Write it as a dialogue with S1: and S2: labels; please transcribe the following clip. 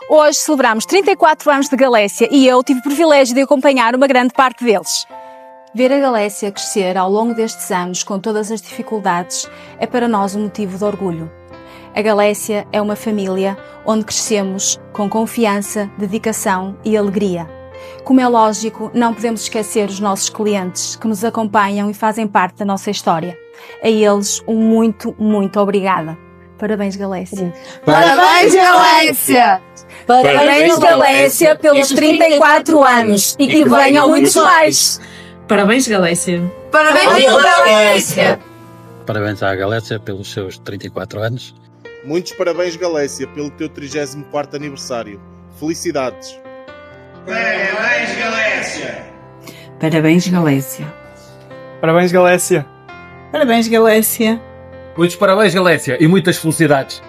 S1: Hoje celebramos 34 anos de Galécia e eu tive o privilégio de acompanhar uma grande parte deles. Ver a Galécia crescer ao longo destes anos com todas as dificuldades é para nós um motivo de orgulho. A Galécia é uma família onde crescemos com confiança, dedicação e alegria. Como é lógico, não podemos esquecer os nossos clientes que nos acompanham e fazem parte da nossa história. A eles, um muito obrigada. Parabéns, Galécia.
S2: Parabéns, Galécia!
S1: Parabéns, Galécia, pelos 34 anos e que venham muitos mais.
S3: Parabéns, Galécia.
S2: Parabéns, Galécia!
S4: Parabéns à Galécia pelos seus 34 anos.
S5: Muitos parabéns, Galécia, pelo teu 34º aniversário. Felicidades!
S6: Parabéns, Galécia!
S3: Parabéns, Galécia.
S7: Parabéns, Galécia!
S3: Parabéns, Galécia.
S8: Muitos parabéns, Galécia, e muitas felicidades.